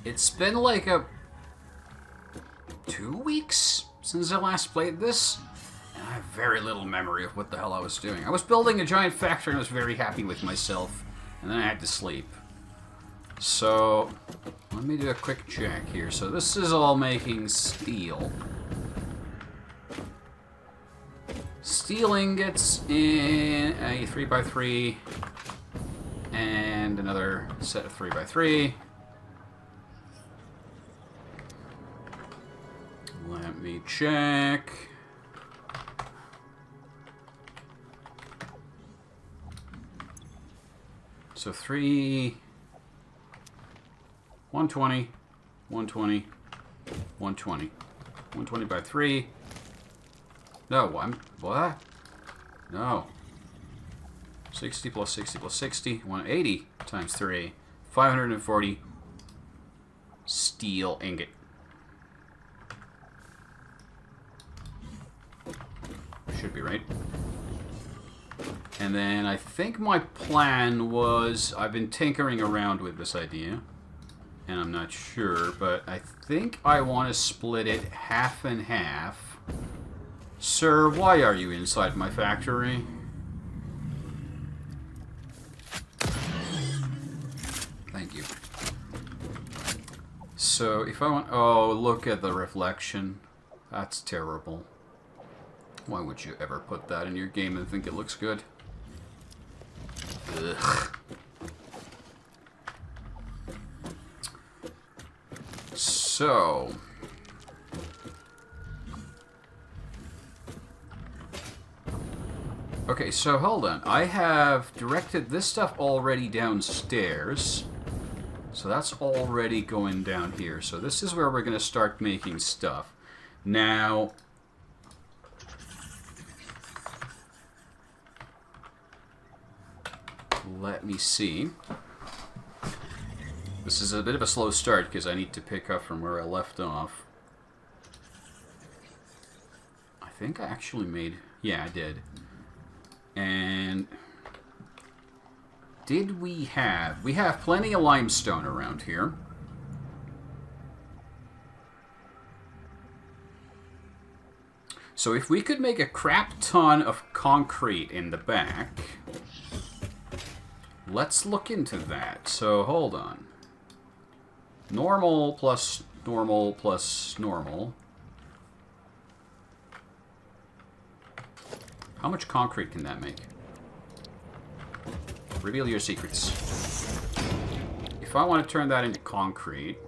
It's been like 2 weeks since I last played this, and I have very little memory of what the hell I was doing. I was building a giant factory and I was very happy with myself, and then I had to sleep. So, let me do a quick check here. So this is all making steel. Steel ingots in a 3x3 and another set of 3x3. Let me check. So 120, 120, 120. 120 by 3. No, what? No. 60 plus 60 plus 60. 180 times 3. 540 steel ingot. Should be right. And then I think my plan was, I've been tinkering around with this idea, and I'm not sure, but I think I want to split it half and half. Sir, why are you inside my factory? Thank you. So if I want... Oh, look at the reflection. That's terrible. Why would you ever put that in your game and think it looks good? Ugh. So... Okay, so hold on. I have directed this stuff already downstairs. So that's already going down here. So this is where we're going to start making stuff. Now... let me see. This is a bit of a slow start because I need to pick up from where I left off. I think I actually made... yeah, I did. And... did we have... we have plenty of limestone around here. So if we could make a crap ton of concrete in the back... let's look into that. So, hold on. Normal plus normal plus normal. How much concrete can that make? Reveal your secrets. If I want to turn that into concrete...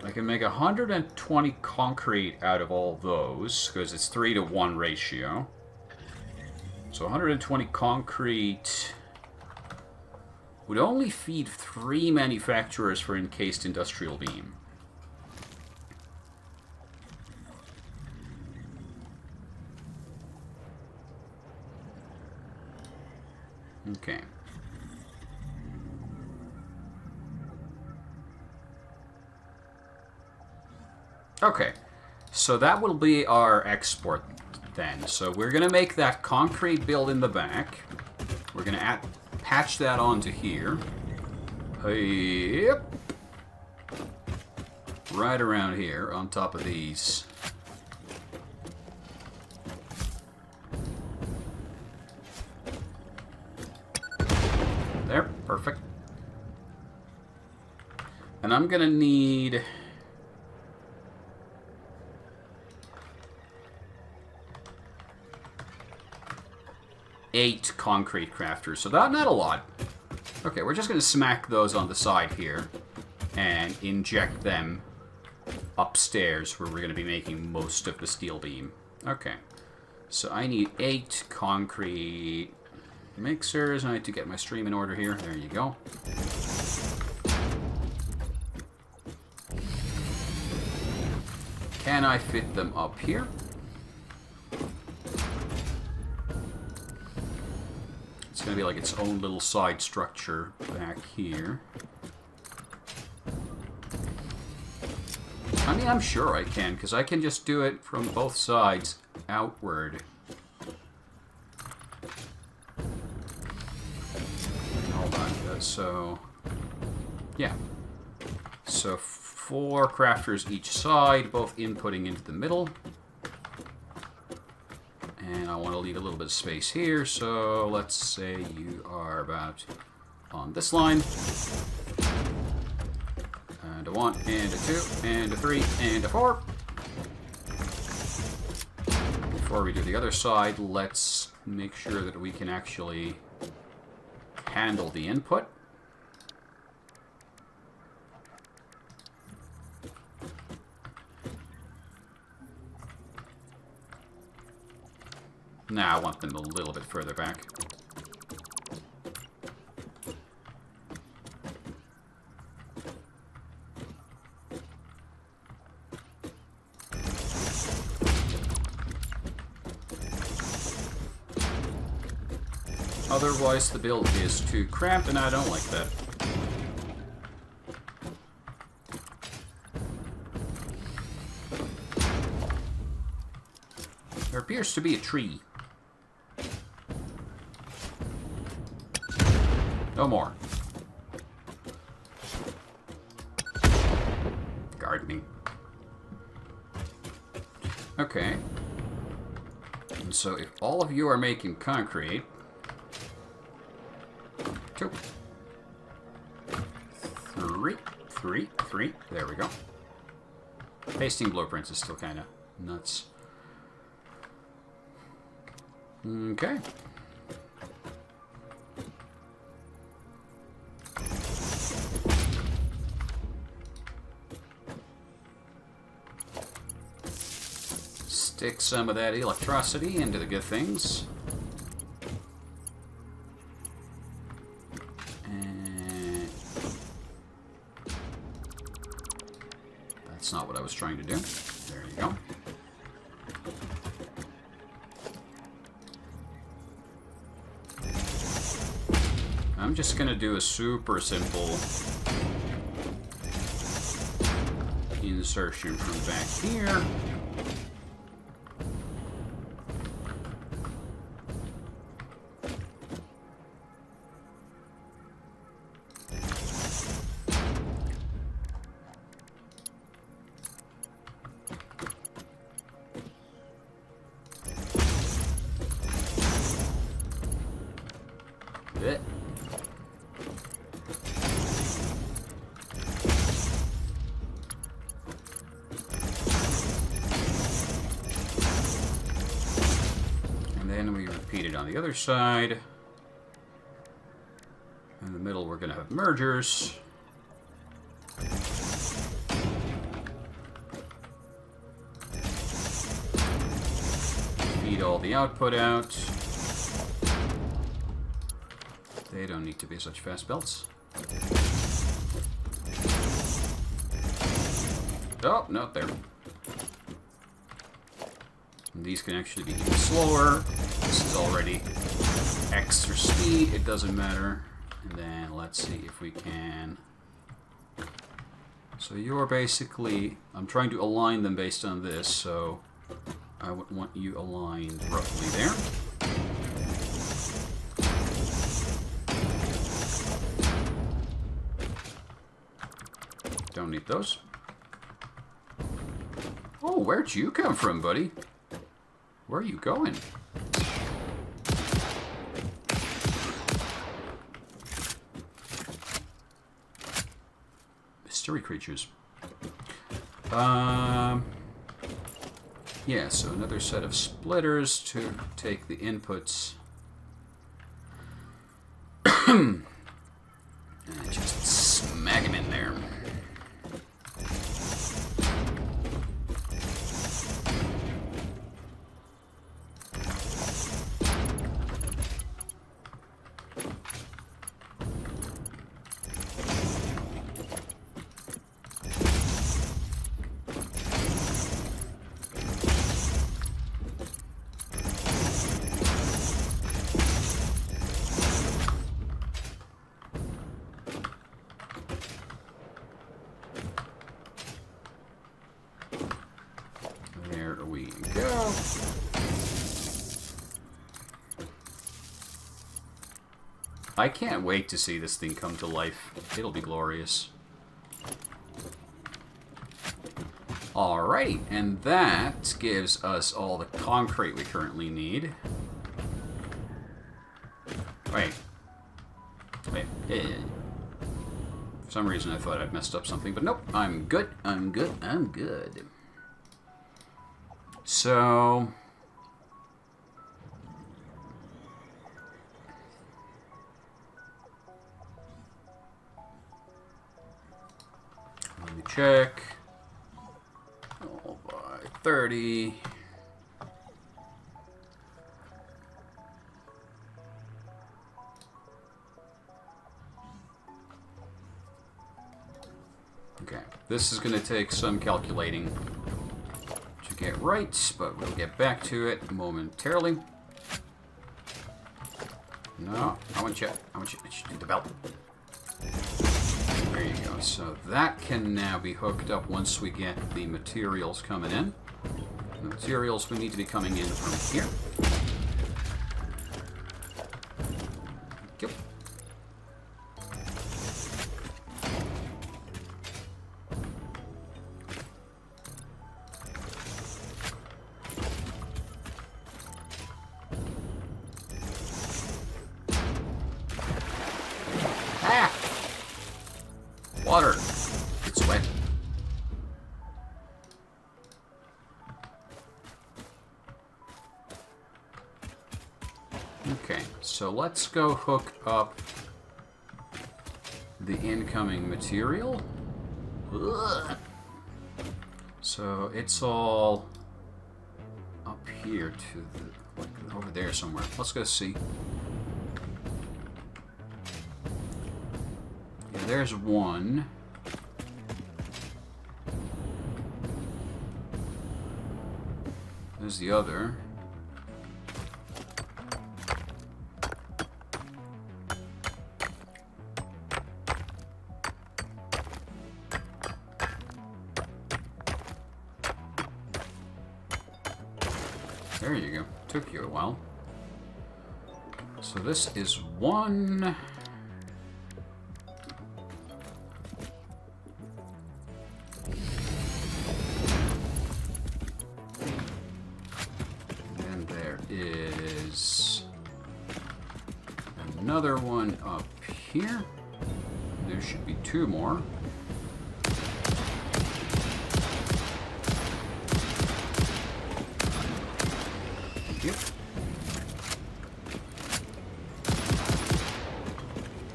I can make 120 concrete out of all those, because it's 3-to-1 ratio. So 120 concrete would only feed 3 manufacturers for encased industrial beam. Okay. Okay, so that will be our export then. So we're going to make that concrete build in the back. We're going to patch that onto here. Yep. Right around here on top of these. There, perfect. And I'm going to need... 8 concrete crafters, so not a lot. Okay, we're just going to smack those on the side here and inject them upstairs where we're going to be making most of the steel beam. Okay, so I need 8 concrete mixers. I need to get my stream in order here. There you go. Can I fit them up here? It's going to be like its own little side structure back here. I mean, I'm sure I can, because I can just do it from both sides outward. Hold on. So, yeah. So 4 crafters each side, both inputting into the middle. And I want to leave a little bit of space here, so let's say you are about on this line. And a 1, and a 2, and a 3, and a 4. Before we do the other side, let's make sure that we can actually handle the input. Nah, I want them a little bit further back. Otherwise, the build is too cramped, and I don't like that. There appears to be a tree. No more. Gardening. Okay. And so if all of you are making concrete... 2, 3, 3. There we go. Pasting blueprints is still kind of nuts. Okay. Stick some of that electricity into the good things. And that's not what I was trying to do. There you go. I'm just going to do a super simple insertion from back here. On the other side. In the middle, we're going to have mergers. Feed all the output out. They don't need to be such fast belts. Oh, not there. And these can actually be even slower. This is already extra speed, it doesn't matter. And then let's see if we can... So you're basically... I'm trying to align them based on this, so I would want you aligned roughly there. Don't need those. Oh, where'd you come from, buddy? Where are you going? Mystery creatures. Yeah, so another set of splitters to take the inputs. And just smack them in there. we go. I can't wait to see this thing come to life. It'll be glorious. Alrighty, and that gives us all the concrete we currently need. Wait. For some reason I thought I'd messed up something, but nope. I'm good. So... let me check. Oh, by 30. Okay, this is going to take some calculating to get right, but we'll get back to it momentarily. No, I want you to do the belt. There you go. So that can now be hooked up once we get the materials coming in. The materials we need to be coming in from here. Yep. Water. It's wet. Okay, so let's go hook up the incoming material. Ugh. So it's all up here to the, like, over there somewhere. Let's go see. There's one. There's the other. There you go. Took you a while. So this is one. Another one up here. There should be two more. Yep.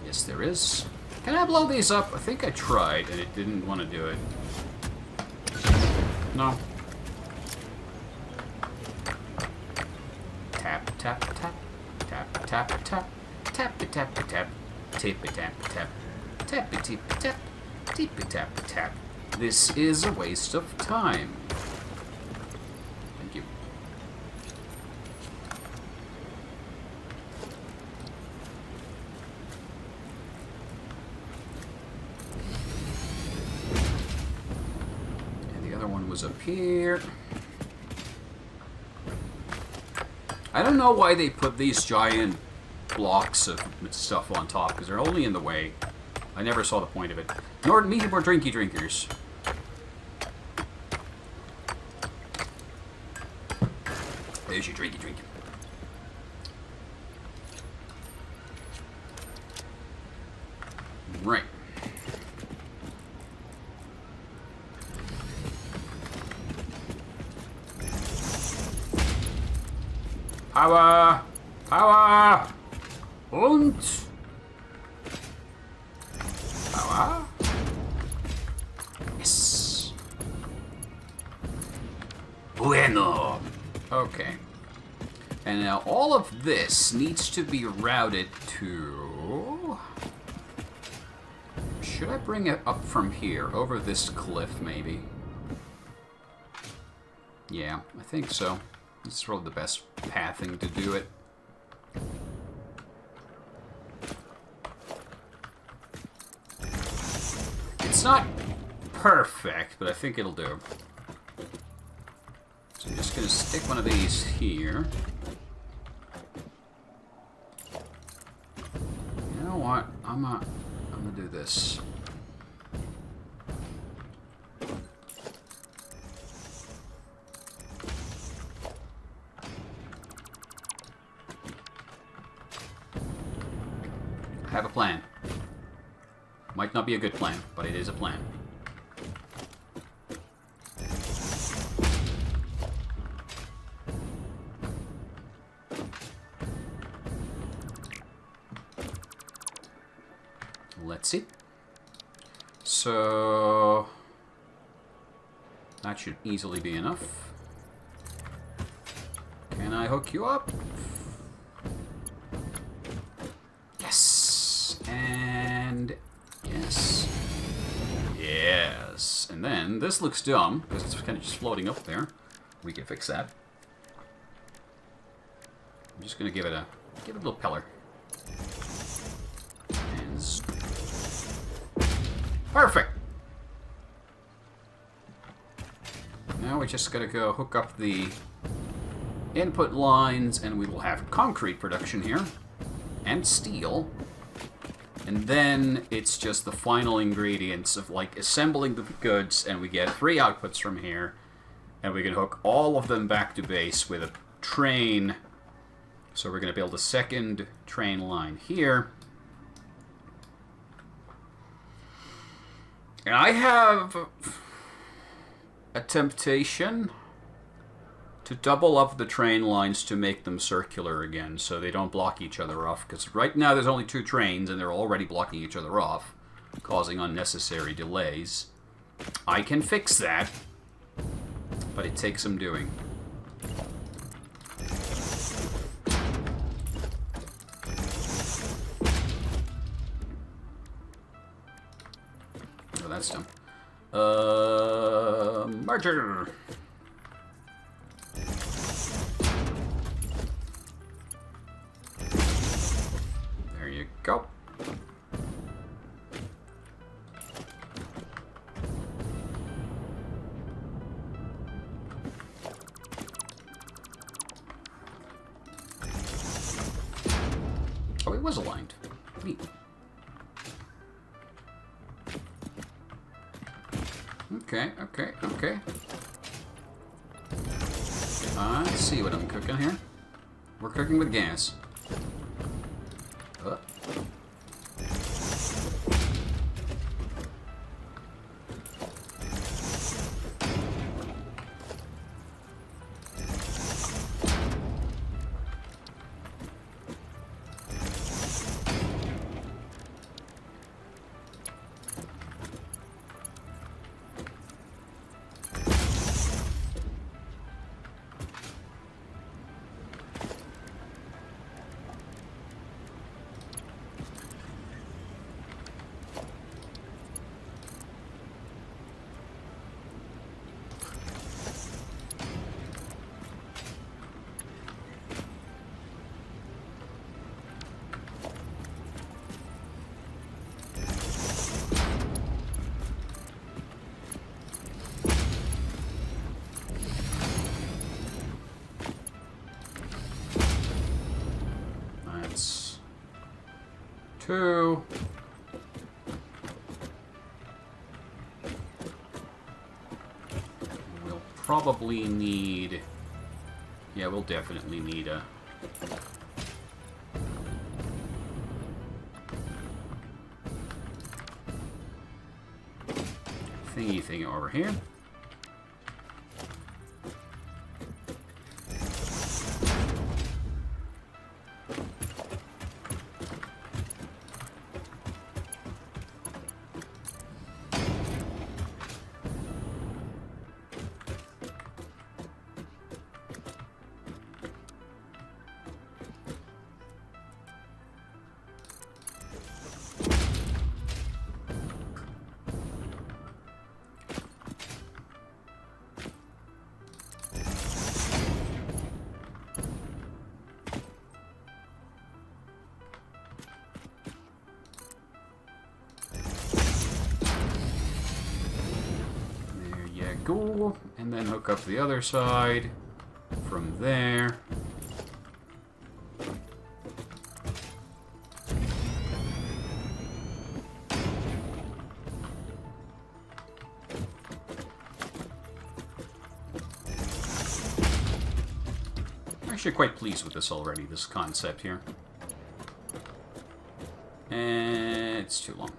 Yes, there is. Can I blow these up? I think I tried and it didn't want to do it. No. Tap, tap, tap. Tap, tap, tap. Tappy tap tap, tippy tap tap, tappy tip tap, tippy tap tap. This is a waste of time. Thank you. And the other one was up here. I don't know why they put these giant blocks of stuff on top, because they're only in the way. I never saw the point of it. Nor me or drinky drinkers. There's your drinky drinking. Right. Power! Power! Und Power. Yes. Bueno. Okay. And now all of this needs to be routed to... Should I bring it up from here, over this cliff maybe? Yeah, I think so. This is probably the best pathing to do it. It's not perfect, but I think it'll do. So I'm just just gonna stick one of these here. You know what? I'm gonna do this. I have a plan. Might not be a good plan, but it is a plan. Let's see. So that should easily be enough. Can I hook you up? Yes. And yes. Yes. And then this looks dumb because it's kind of just floating up there. We can fix that. I'm just gonna give it a little peller. And perfect. Now we just gotta go hook up the input lines, and we will have concrete production here and steel. And then it's just the final ingredients of like assembling the goods, and we get 3 outputs from here, and we can hook all of them back to base with a train. So we're going to build a second train line here. And I have a temptation to double up the train lines to make them circular again so they don't block each other off. Because right now there's only 2 trains and they're already blocking each other off, causing unnecessary delays. I can fix that, but it takes some doing. Oh, that's dumb. Merger! There you go. Oh, it was aligned. Neat. Okay. I see what I'm cooking here. We're cooking with gas. That's 2. We'll probably need... Yeah, we'll definitely need a... thingy over here. Go, and then hook up the other side. from there. I'm actually quite pleased with this already, this concept here. And it's too long.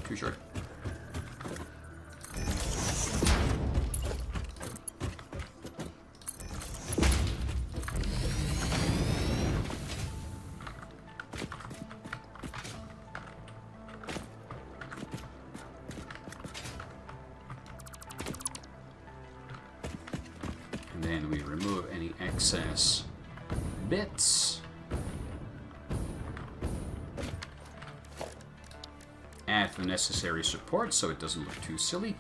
Too short. And then we remove any excess bits. Add the necessary support so it doesn't look too silly.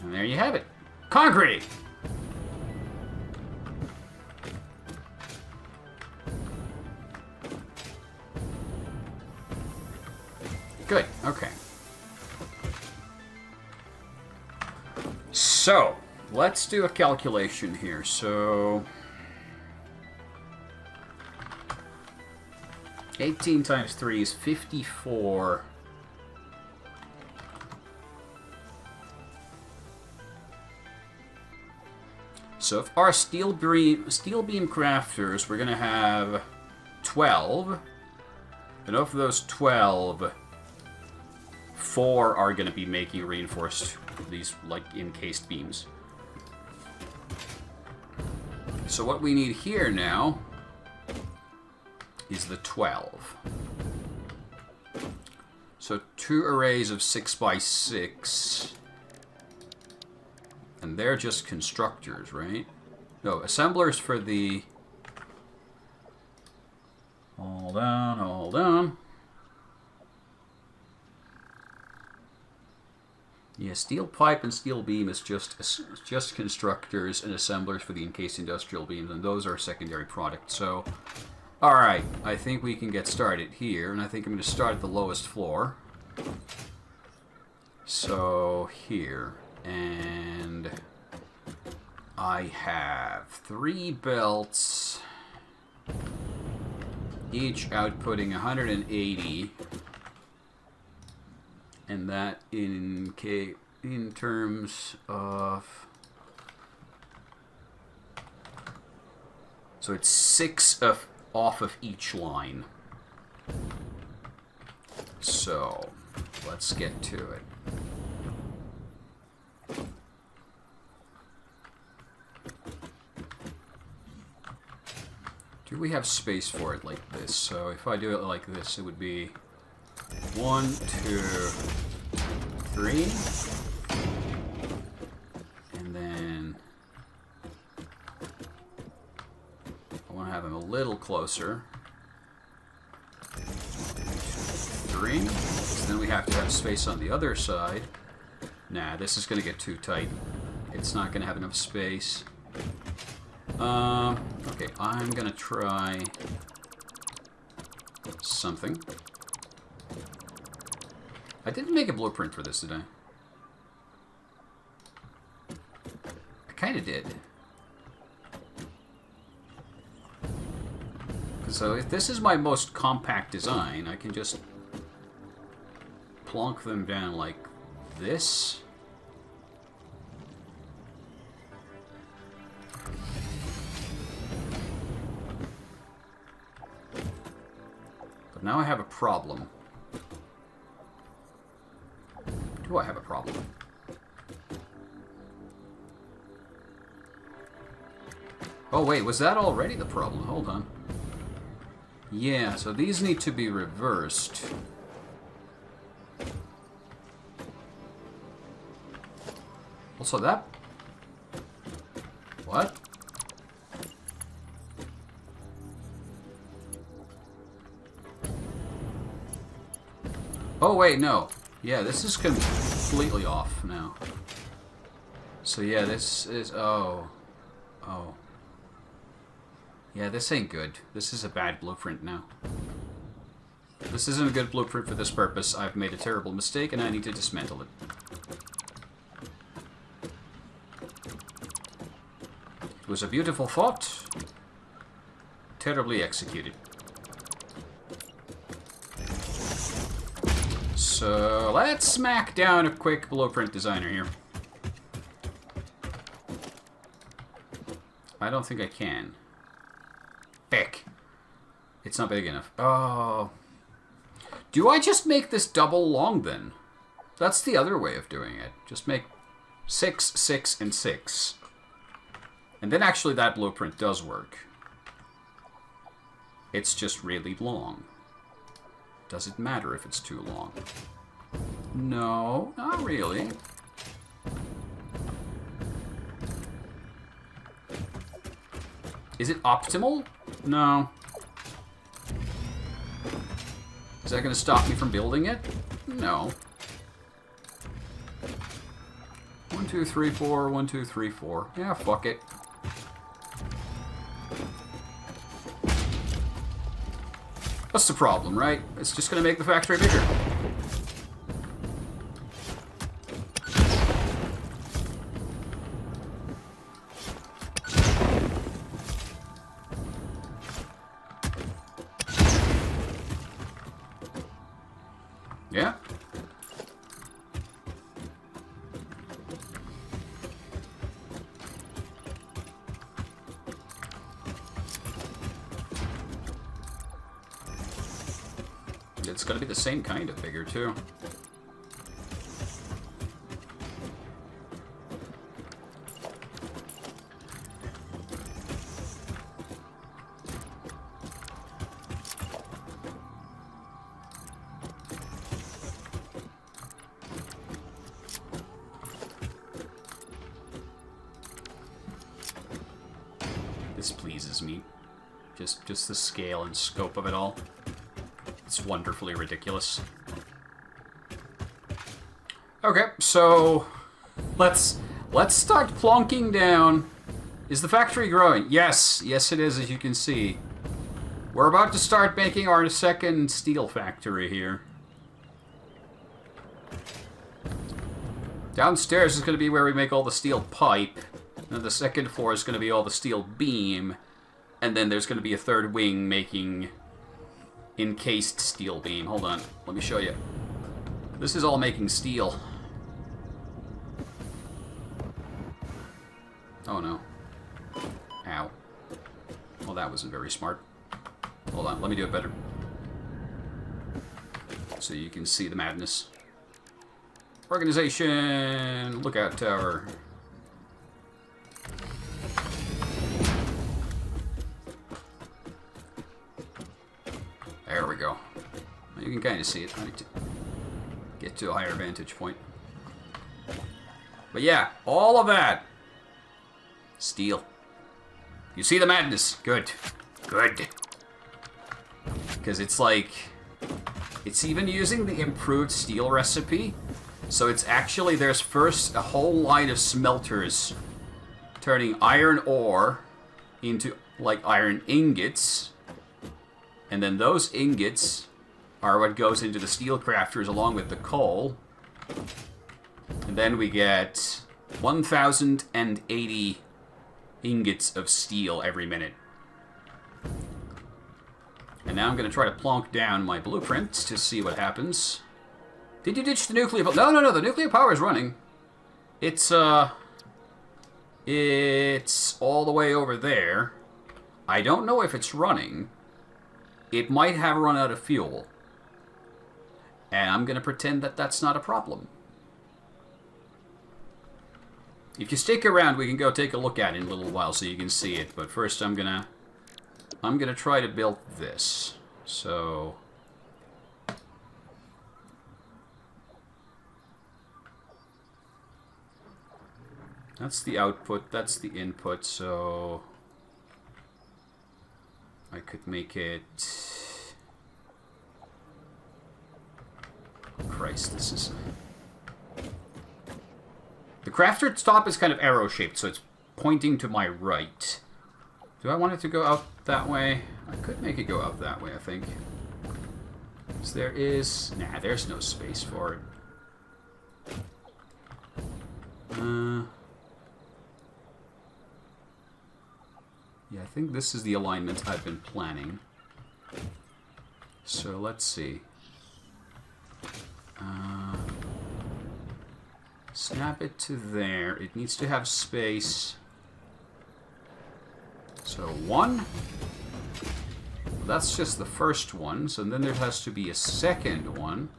And there you have it. Concrete! Good, okay. So, let's do a calculation here. So, 18 times 3 is 54. So, if our steel beam crafters, we're going to have 12. And of those 12, 4 are going to be making reinforced, these like encased beams. So what we need here now is the 12. So 2 arrays of 6 by 6. And they're just constructors, right? No, assemblers for the... Hold on, hold on. Yeah, steel pipe and steel beam is just constructors and assemblers for the encased industrial beams, and those are secondary products. So, all right, I think we can get started here, and I think I'm going to start at the lowest floor. So here, and I have 3 belts, each outputting 180. And that in terms of... So it's 6 off of each line. So, let's get to it. Do we have space for it like this? So if I do it like this, it would be 1, 2, 3, and then I want to have them a little closer. 3. So then we have to have space on the other side. Nah, this is going to get too tight. It's not going to have enough space. Okay, I'm going to try something. I didn't make a blueprint for this, did I? I kind of did. So if this is my most compact design, I can just plonk them down like this. But now I have a problem. Do I have a problem? Oh wait, was that already the problem? Hold on. Yeah, so these need to be reversed. Also that... What? Oh, wait, no. Yeah, this is completely off now. So, yeah, this is... Oh. Oh. Yeah, this ain't good. This is a bad blueprint now. This isn't a good blueprint for this purpose. I've made a terrible mistake, and I need to dismantle it. It was a beautiful thought. Terribly executed. So, let's smack down a quick blueprint designer here. I don't think I can. Heck. It's not big enough. Oh. Do I just make this double long then? That's the other way of doing it. Just make 6, 6, and 6. And then actually that blueprint does work. It's just really long. Does it matter if it's too long? No, not really. Is it optimal? No. Is that going to stop me from building it? No. 1, 2, 3, 4. 1, 2, 3, 4. Yeah, fuck it. What's the problem, right? It's just going to make the factory bigger. Yeah. It's going to be the same kind of bigger, too. This pleases me. Just the scale and scope of it all. It's wonderfully ridiculous. Okay, so let's start plonking down. Is the factory growing? Yes, yes it is, as you can see. We're about to start making our second steel factory here. Downstairs is going to be where we make all the steel pipe. And the second floor is going to be all the steel beam. And then there's going to be a third wing making encased steel beam. Hold on, let me show you. This is all making steel. Oh no. Ow. Well, that wasn't very smart. Hold on, let me do it better. So you can see the madness. Organization! Lookout tower. There we go. You can kind of see it. I need to get to a higher vantage point. But yeah, all of that. Steel. You see the madness? Good. Good. Because it's like... It's even using the improved steel recipe. So it's actually, there's first a whole line of smelters turning iron ore into, like, iron ingots. And then those ingots are what goes into the steel crafters along with the coal. And then we get 1,080 ingots of steel every minute. And now I'm going to try to plonk down my blueprint to see what happens. Did you ditch the nuclear power? No, no, no, the nuclear power is running. It's all the way over there. I don't know if it's running. It might have run out of fuel. And I'm going to pretend that that's not a problem. If you stick around, we can go take a look at it in a little while so you can see it. But first I'm gonna try to build this. So that's the output, that's the input, so I could make it Christ, this is... The crafter top is kind of arrow-shaped, so it's pointing to my right. Do I want it to go out that way? I could make it go out that way, I think. So there is... Nah, there's no space for it. Yeah, I think this is the alignment I've been planning. So let's see. Snap it to there. It needs to have space. So 1. That's just the first one. So then there has to be a second one.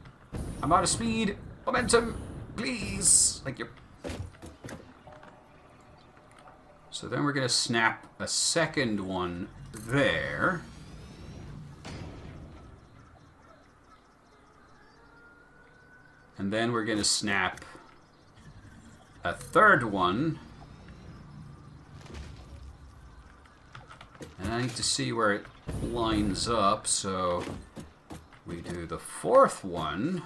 I'm out of speed. Momentum, please. Thank you. So then we're going to snap a second one there. And then we're going to snap a third one. And I need to see where it lines up, so we do the fourth one.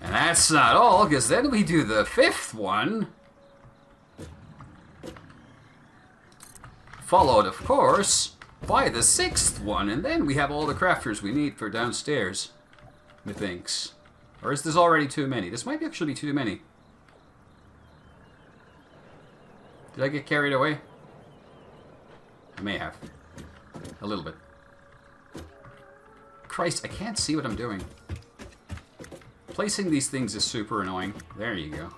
And that's not all, because then we do the fifth one. Followed, of course, by the sixth one, and then we have all the crafters we need for downstairs, methinks. Or is this already too many? This might actually be too many. Did I get carried away? I may have. A little bit. Christ, I can't see what I'm doing. Placing these things is super annoying. There you go.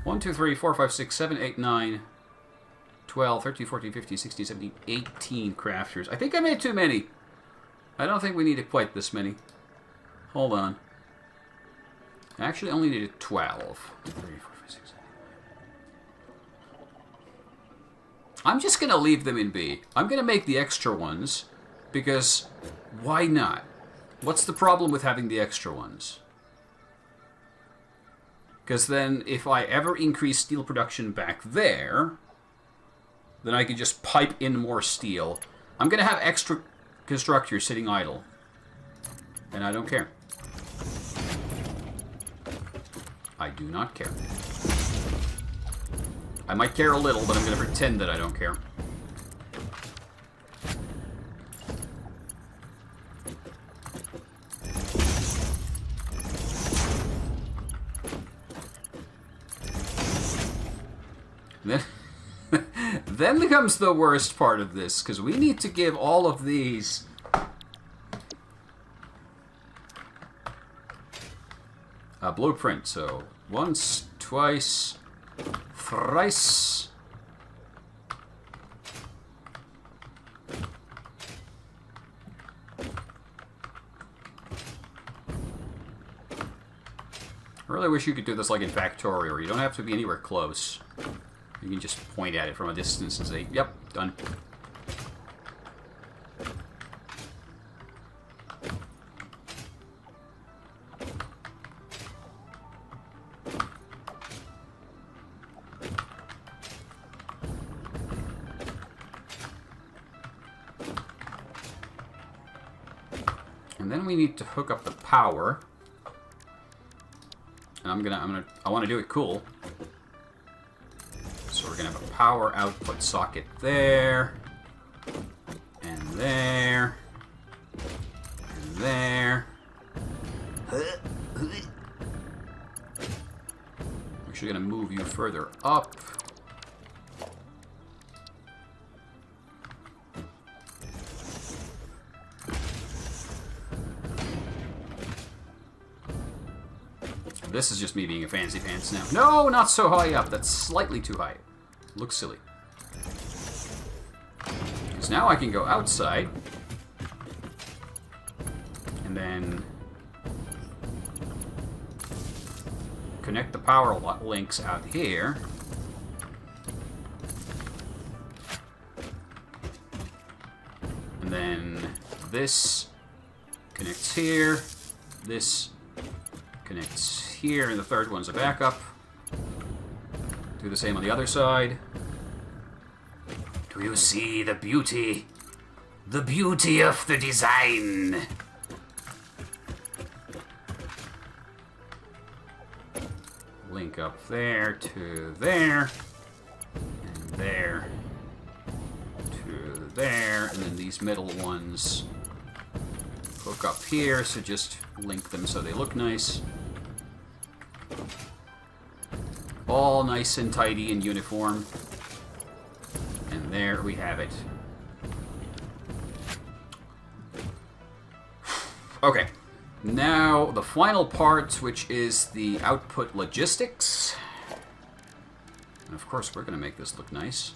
1, 2, 3, 4, 5, 6, 7, 8, 9, 12, 13, 14, 15, 16, 17, 18 crafters. I think I made too many. I don't think we needed quite this many. Hold on. I actually only needed 12. 3, 4, 5, 6, 7. I'm just going to leave them in B. I'm going to make the extra ones, because why not? What's the problem with having the extra ones? Because then, if I ever increase steel production back there, then I can just pipe in more steel. I'm going to have extra constructors sitting idle. And I don't care. I do not care. I might care a little, but I'm going to pretend that I don't care. Then becomes the worst part of this, because we need to give all of these a blueprint. So once, twice, thrice. I really wish you could do this like in Factory, where you don't have to be anywhere close. You can just point at it from a distance and say, yep, done. And then we need to hook up the power. And I want to do it cool. So we're gonna have a power output socket there, and there, and there. I'm actually gonna move you further up. This is just me being a fancy pants now. No, not so high up. That's slightly too high. Looks silly. Because now I can go outside. And then connect the power links out here. And then this connects here. This connects here, and the third one's a backup. Do the same on the other side. Do you see the beauty? The beauty of the design. Link up there to there. And there to there. And then these middle ones hook up here, so just link them so they look nice. All nice and tidy and uniform. And there we have it. Okay, now the final part, which is the output logistics. And of course, we're going to make this look nice.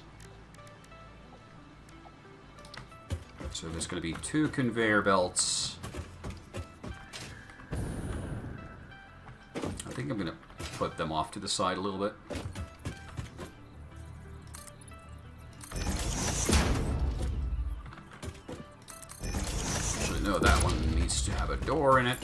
So there's going to be 2 conveyor belts. I think I'm going to put them off to the side a little bit. Actually, no, that one needs to have a door in it.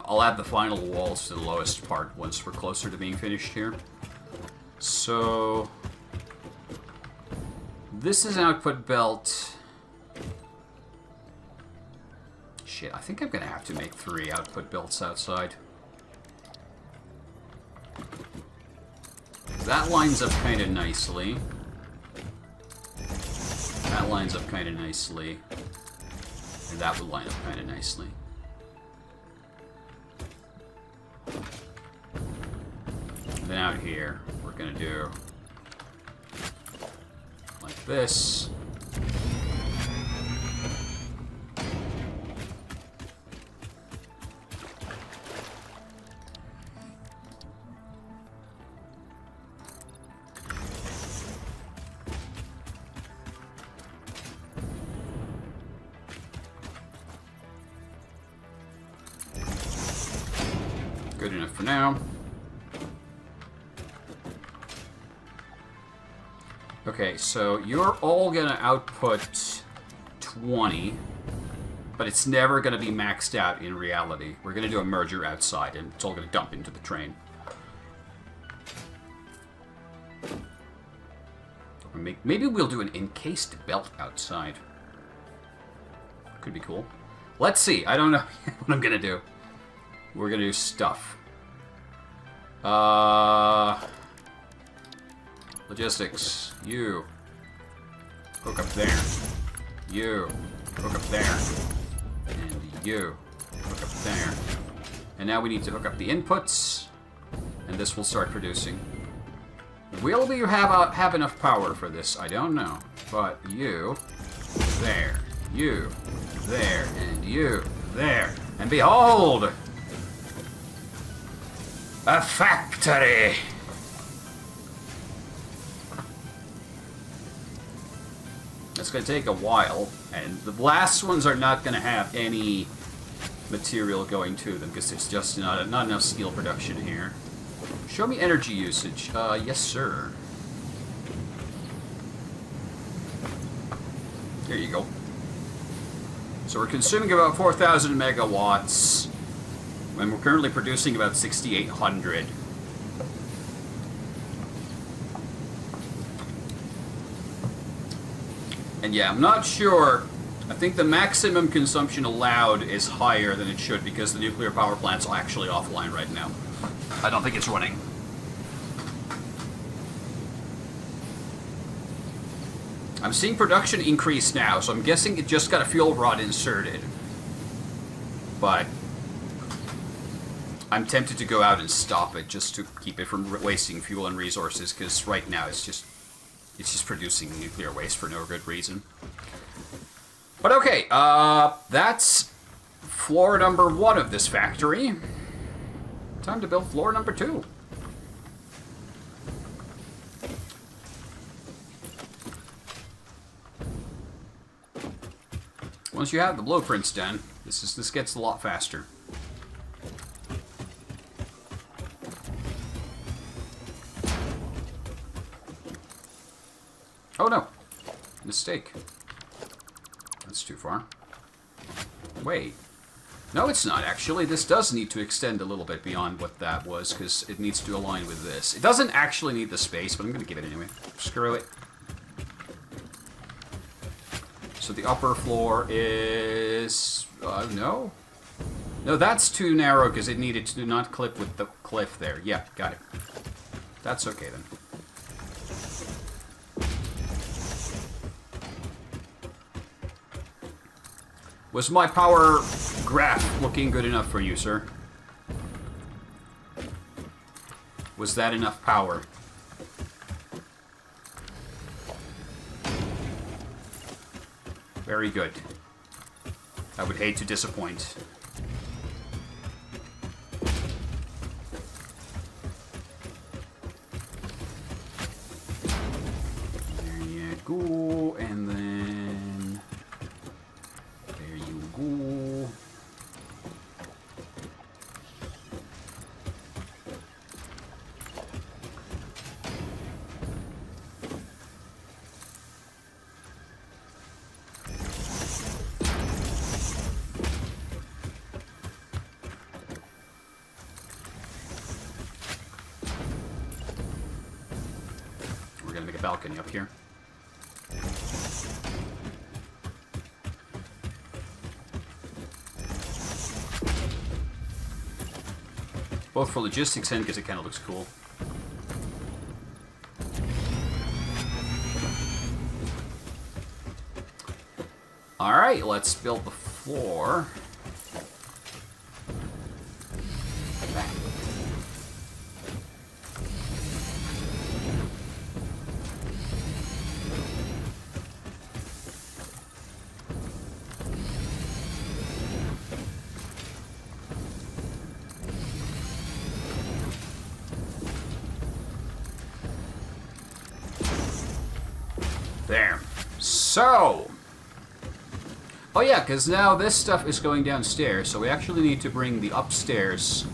I'll add the final walls to the lowest part once we're closer to being finished here. So this is output belt. Shit, I think I'm gonna have to make 3 output belts outside. That lines up kind of nicely. That lines up kind of nicely. And that would line up kind of nicely. And then out here, we're gonna do like this. Good enough for now. Okay, so you're all gonna output 20, but it's never gonna be maxed out in reality. We're gonna do a merger outside, and it's all gonna dump into the train. Or maybe we'll do an encased belt outside. Could be cool. Let's see. I don't know what I'm gonna do. We're gonna do stuff. Logistics. You. Hook up there. You. Hook up there. And you. Hook up there. And now we need to hook up the inputs. And this will start producing. Will we have enough power for this? I don't know. But you. There. You. There. And you. There. And behold! A factory! It's going to take a while, and the last ones are not going to have any material going to them because there's just not enough steel production here. Show me energy usage. Yes, sir. Here you go. So we're consuming about 4,000 megawatts, and we're currently producing about 6,800. And yeah, I'm not sure. I think the maximum consumption allowed is higher than it should because the nuclear power plant's actually offline right now. I don't think it's running. I'm seeing production increase now, so I'm guessing it just got a fuel rod inserted. But I'm tempted to go out and stop it just to keep it from wasting fuel and resources, because right now it's just producing nuclear waste for no good reason. But okay, that's floor number 1 of this factory. Time to build floor number 2. Once you have the blueprints done, this gets a lot faster. Oh no! Mistake. That's too far. Wait. No, it's not, actually. This does need to extend a little bit beyond what that was, because it needs to align with this. It doesn't actually need the space, but I'm going to give it anyway. Screw it. So the upper floor is... no? No, that's too narrow, because it needed to not clip with the cliff there. Yeah, got it. That's okay, then. Was my power graph looking good enough for you, sir? Was that enough power? Very good. I would hate to disappoint. There you go, and then... there you go. We're gonna make a balcony up here. Both for logistics and because it kind of looks cool. Alright, let's build the floor. Back. There. So... oh yeah, because now this stuff is going downstairs, so we actually need to bring the upstairs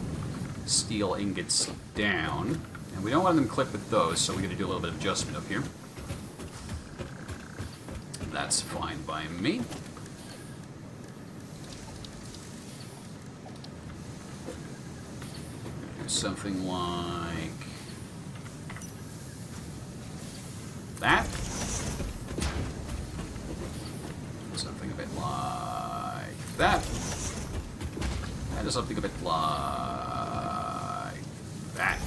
steel ingots down. And we don't want them clipped with those, so we're going to do a little bit of adjustment up here. That's fine by me. Do something like... that. Something a bit like that. And something a bit like that.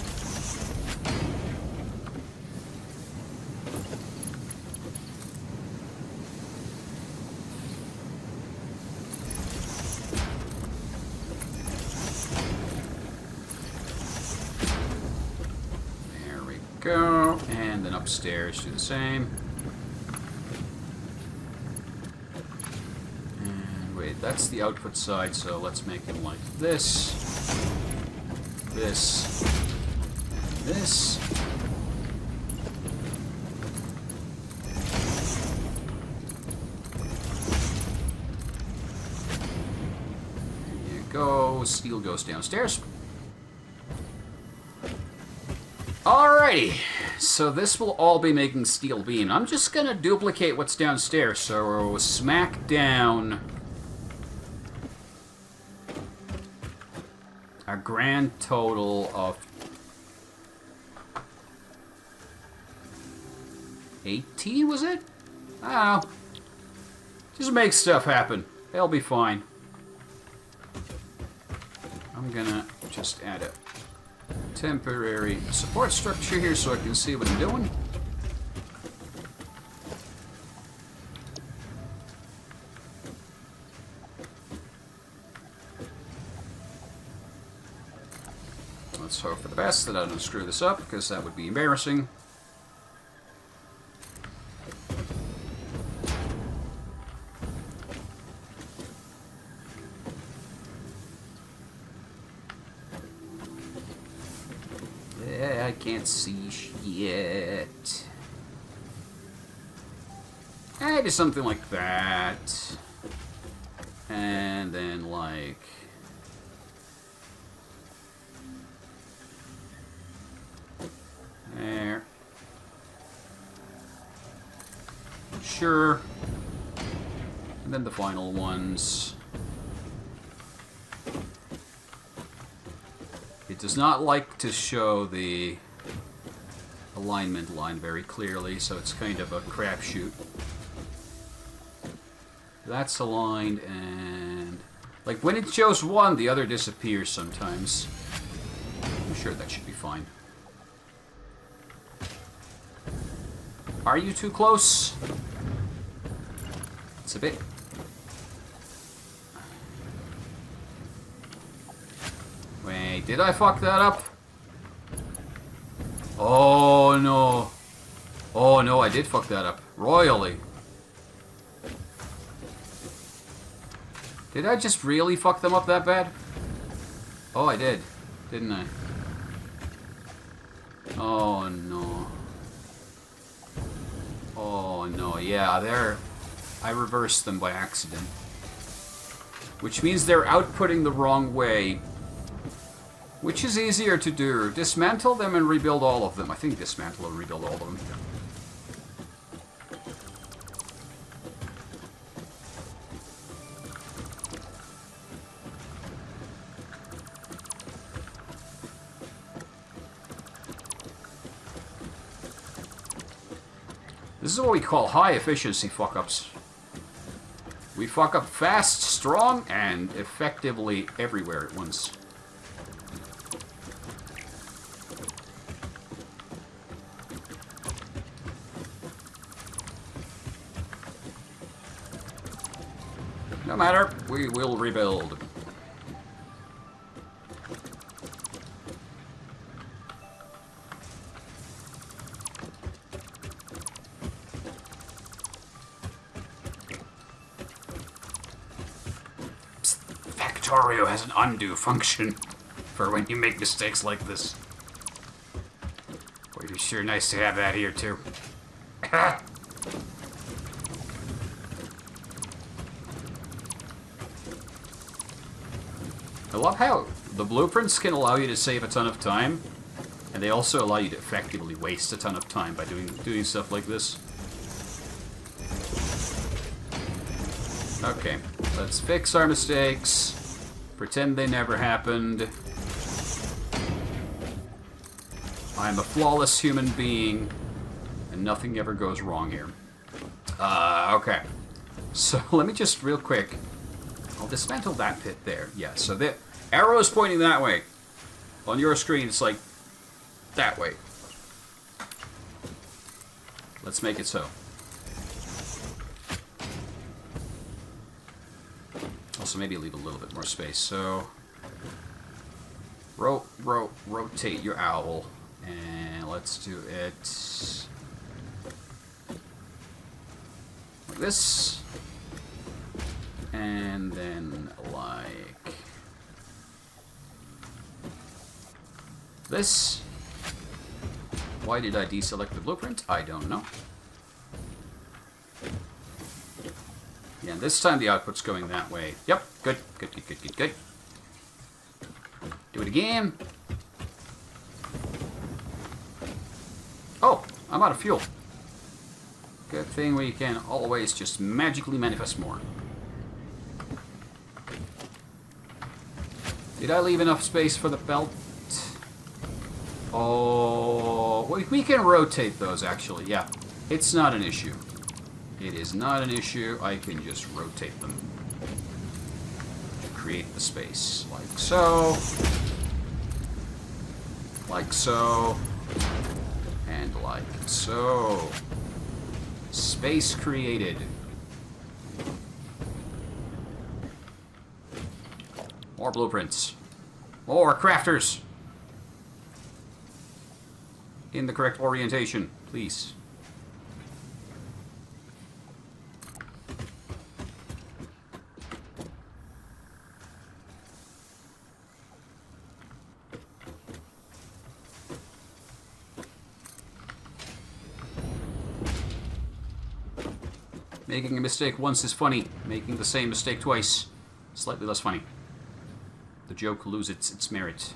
There we go. And then upstairs do the same. That's the output side, so let's make it like this, this, and this. There you go. Steel goes downstairs. Alrighty, so this will all be making steel beam. I'm just gonna duplicate what's downstairs, so smack down a grand total of 18, was it? I don't know. Just make stuff happen. They'll be fine. I'm gonna just add a temporary support structure here so I can see what I'm doing. Let's hope for the best that I don't screw this up, because that would be embarrassing. Yeah, I can't see shit. Do something like that. And then, like... there. Sure. And then the final ones. It does not like to show the alignment line very clearly, so it's kind of a crapshoot. That's aligned, and... like, when it shows one, the other disappears sometimes. I'm sure that should be fine. Are you too close? It's a bit... wait, did I fuck that up? Oh, no. Oh, no, I did fuck that up. Royally. Did I just really fuck them up that bad? Oh, I did. Didn't I? Oh, no. Oh, no. Yeah, they're... I reversed them by accident. Which means they're outputting the wrong way. Which is easier to do? Dismantle them and rebuild all of them. I think dismantle and rebuild all of them. This is what we call high efficiency fuck-ups. We fuck up fast, strong, and effectively everywhere at once. No matter, we will rebuild. Factorio has an undo function for when you make mistakes like this. Boy, it'd be sure nice to have that here too. I love how the blueprints can allow you to save a ton of time, and they also allow you to effectively waste a ton of time by doing stuff like this. Okay, let's fix our mistakes. Pretend they never happened. I'm a flawless human being, and nothing ever goes wrong here. Okay. So let me just real quick. I'll dismantle that pit there. Yeah, so the arrow's pointing that way. On your screen, it's like that way. Let's make it so. Also, maybe leave a little bit more space. So, rotate your owl, and let's do it like this, and then like this. Why did I deselect the blueprint? I don't know. Yeah, this time the output's going that way. Yep, good. Good. Do it again. Oh, I'm out of fuel. Good thing we can always just magically manifest more. Did I leave enough space for the belt? Oh, we can rotate those actually, yeah. It's not an issue. It is not an issue. I can just rotate them to create the space. Like so. Like so. And like so. Space created. More blueprints. More crafters. In the correct orientation, please. Making a mistake once is funny. Making the same mistake twice Slightly less funny. The joke loses its merit.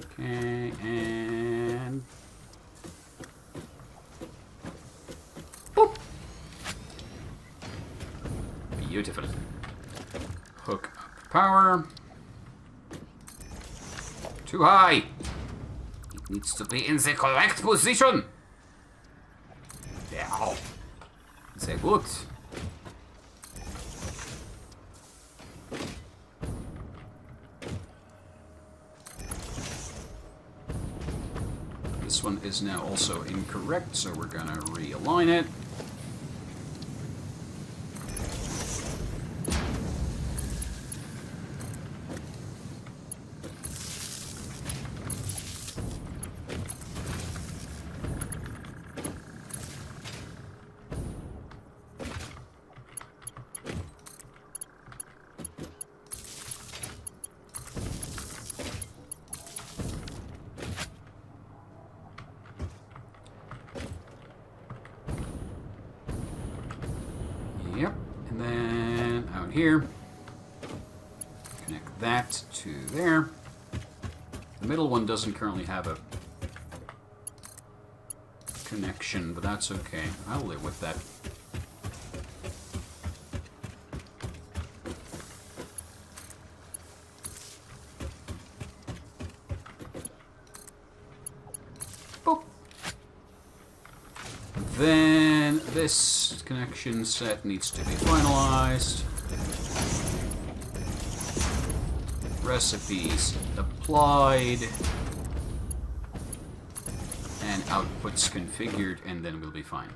Okay, and... boop! Beautiful. Hook up power. Too high! It needs to be in the correct position! Yeah. Sehr gut. This one is now also incorrect, so we're gonna realign it. Yep, and then out here, connect that to there. The middle one doesn't currently have a connection, but that's okay. I'll live with that. Boop. Then this connection set needs to be finalized. Recipes applied. And outputs configured, and then we'll be fine.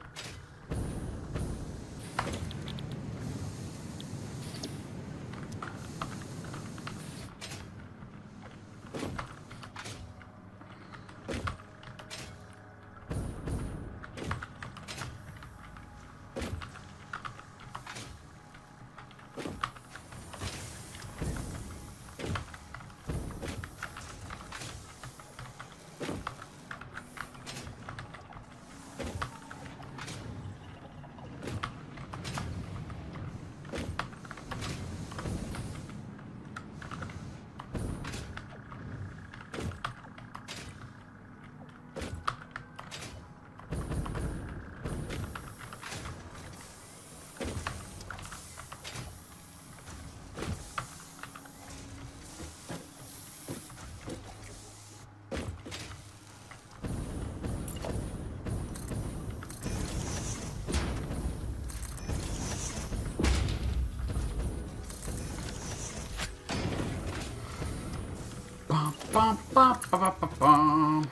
Bum, bum, bum, bum, bum, bum.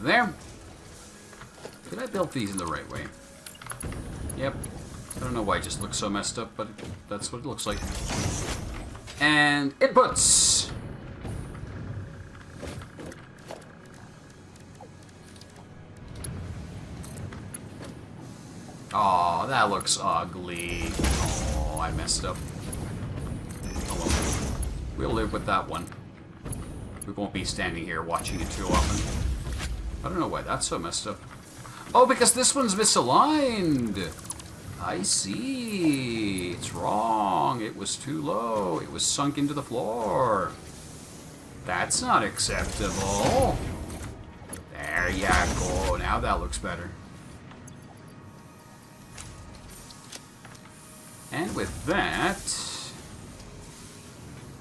There. Did I build these in the right way? Yep. I don't know why it just looks so messed up, but that's what it looks like. And inputs. Oh, that looks ugly. Oh, I messed up. Oh well. We'll live with that one. We won't be standing here watching it too often. I don't know why that's so messed up. Oh, because this one's misaligned. I see. It's wrong. It was too low. It was sunk into the floor. That's not acceptable. There you go. Now that looks better. And with that,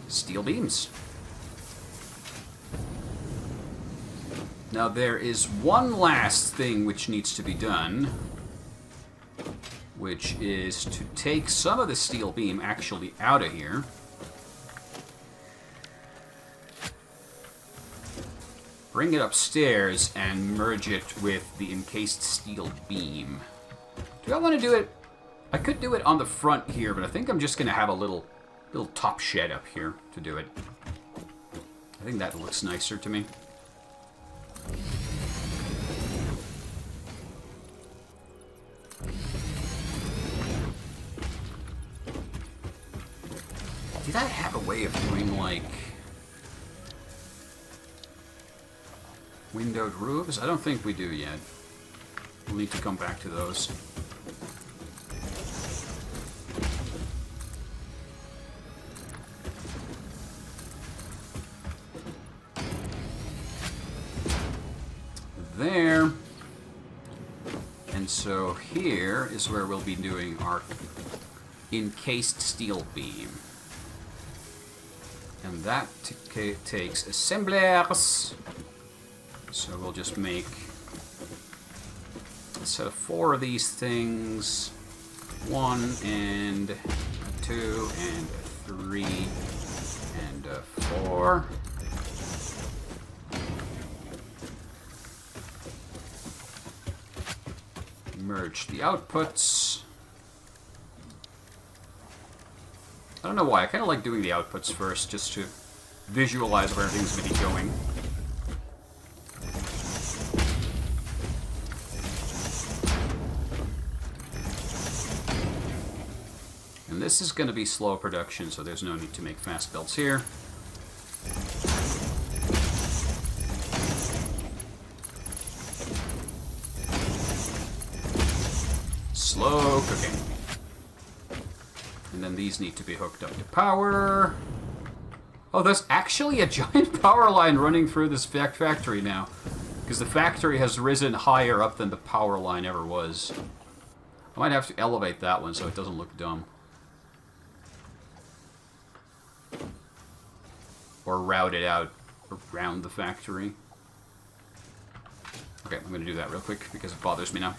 steel beams. Now there is one last thing which needs to be done, which is to take some of the steel beam actually out of here. Bring it upstairs and merge it with the encased steel beam. Do I want to do it? I could do it on the front here, but I think I'm just going to have a little top shed up here to do it. I think that looks nicer to me. Did I have a way of doing, like, windowed roofs? I don't think we do yet. We'll need to come back to those. There. And so here is where we'll be doing our encased steel beam. And that takes assemblers. So we'll just make a set of 4 of these things. 1 and 2 and 3 and 4. Merge the outputs. I don't know why. I kind of like doing the outputs first, just to visualize where everything's going to be going. And this is going to be slow production, so there's no need to make fast builds here. Slow cooking. And then these need to be hooked up to power. Oh, there's actually a giant power line running through this factory now. Because the factory has risen higher up than the power line ever was. I might have to elevate that one so it doesn't look dumb. Or route it out around the factory. Okay, I'm going to do that real quick because it bothers me now.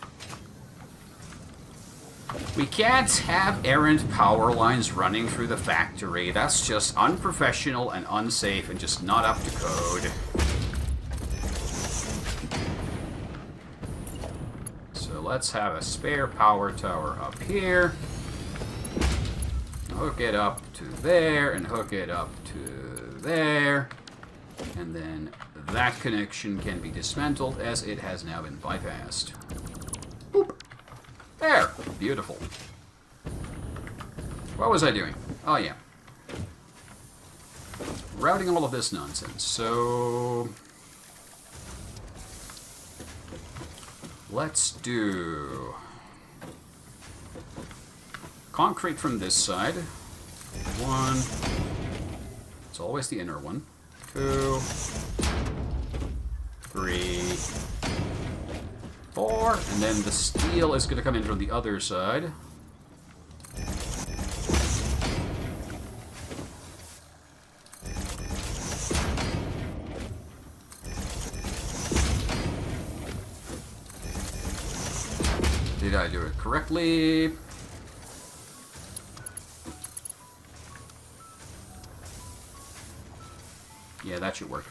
We can't have errant power lines running through the factory. That's just unprofessional and unsafe and just not up to code. So let's have a spare power tower up here. Hook it up to there and hook it up to there. And then that connection can be dismantled as it has now been bypassed. Boop. There! Beautiful. What was I doing? Oh, yeah. Routing all of this nonsense. So let's do concrete from this side. 1. It's always the inner one. 2. 3. 4, and then the steel is going to come in from the other side. Did I do it correctly? Yeah, that should work.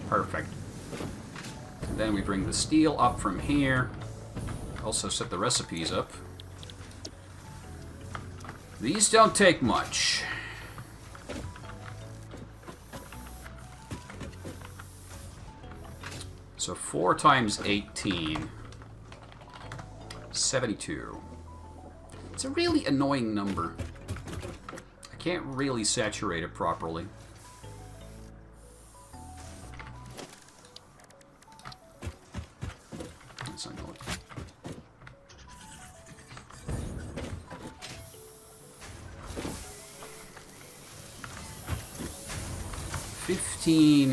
Perfect. And then we bring the steel up from here. Also set the recipes up. These don't take much. So 4 times 18. 72. It's a really annoying number. I can't really saturate it properly. Let's not go. 15.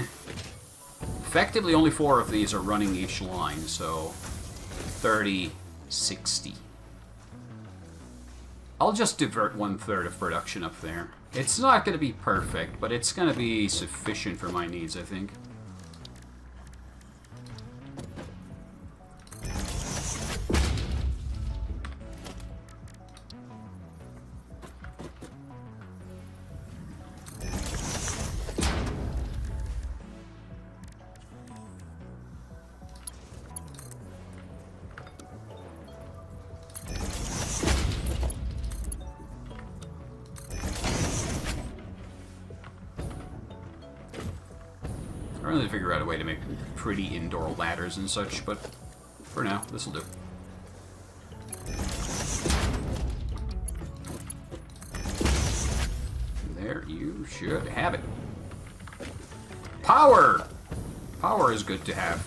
Effectively, only 4 of these are running each line, so 30, 60. I'll just divert 1/3 of production up there. It's not going to be perfect, but it's going to be sufficient for my needs, I think. I really figure out a way to make pretty indoor ladders and such, but for now, this'll do. There you should have it. Power! Power is good to have.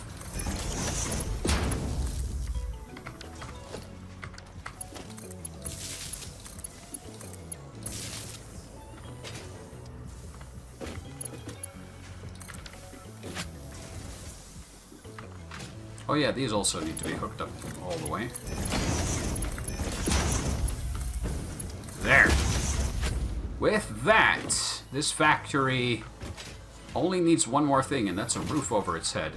Oh yeah, these also need to be hooked up all the way. There. With that, this factory only needs one more thing, and that's a roof over its head.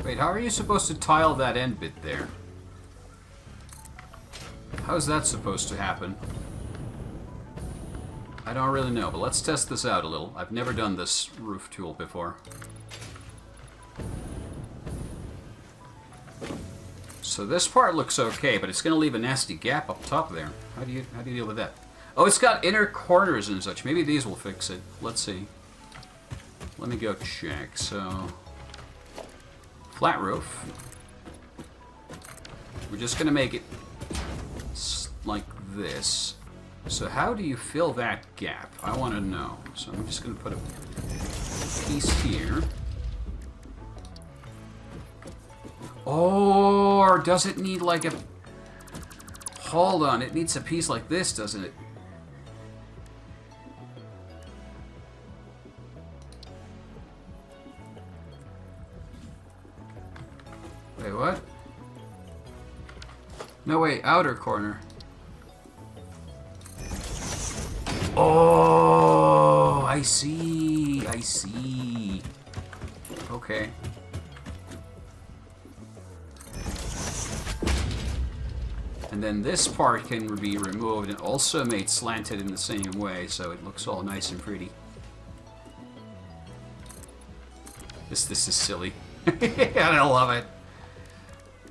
Wait, how are you supposed to tile that end bit there? How's that supposed to happen? I don't really know, but let's test this out a little. I've never done this roof tool before. So this part looks okay, but it's going to leave a nasty gap up top there. How do you deal with that? Oh, it's got inner corners and such. Maybe these will fix it. Let's see. Let me go check. So, flat roof. We're just going to make it like this. So how do you fill that gap? I want to know. So I'm just going to put a piece here. Or does it need like a... Hold on, it needs a piece like this, doesn't it? Wait, what? No, wait, outer corner. Oh, I see. I see. Okay. And then this part can be removed and also made slanted in the same way, so it looks all nice and pretty. This is silly. I love it.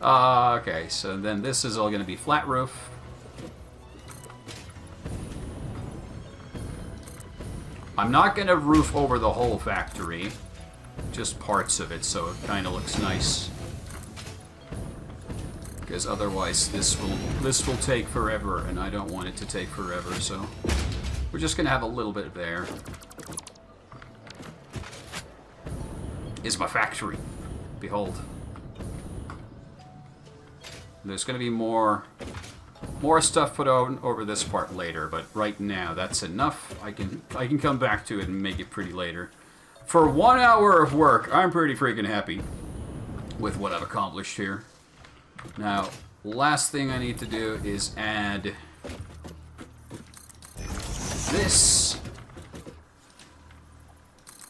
Okay, so then this is all going to be flat roof. I'm not going to roof over the whole factory, just parts of it, so it kind of looks nice. Because otherwise this will take forever, and I don't want it to take forever, so we're just going to have a little bit there. Is my factory. Behold. There's going to be more stuff put out over this part later, but right now that's enough. I can come back to it and make it pretty later. For 1 hour of work, I'm pretty freaking happy with what I've accomplished here. Now, last thing I need to do is add this,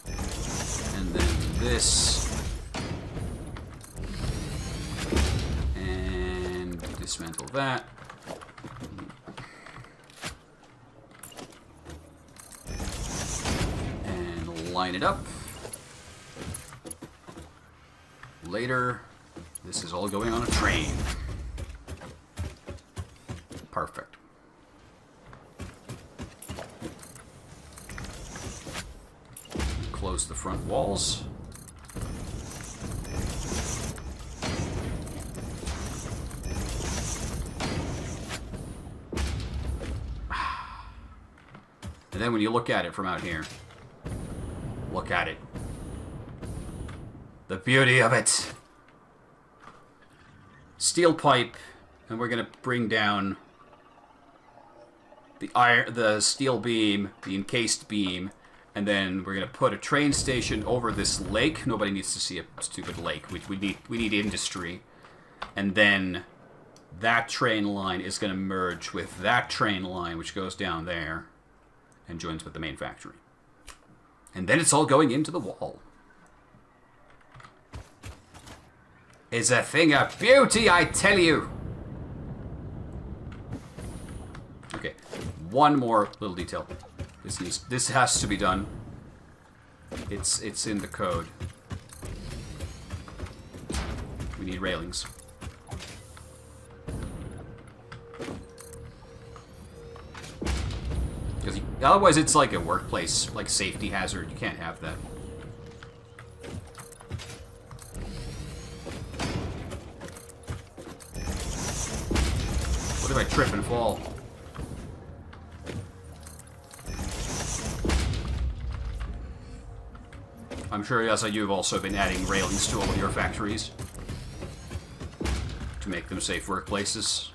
and then this, and dismantle that. Line it up. Later, this is all going on a train. Perfect. Close the front walls. And then when you look at it from out here, look at it. The beauty of it. Steel pipe, and we're gonna bring down the steel beam, the encased beam, and then we're gonna put a train station over this lake. Nobody needs to see a stupid lake. We need industry, and then that train line is gonna merge with that train line, which goes down there and joins with the main factory. And then it's all going into the wall. It's a thing of beauty, I tell you. Okay, one more little detail. This has to be done. It's in the code. We need railings. Because otherwise it's like a workplace, like safety hazard. You can't have that. What if I trip and fall? I'm sure, yes, you've also been adding railings to all of your factories to make them safe workplaces.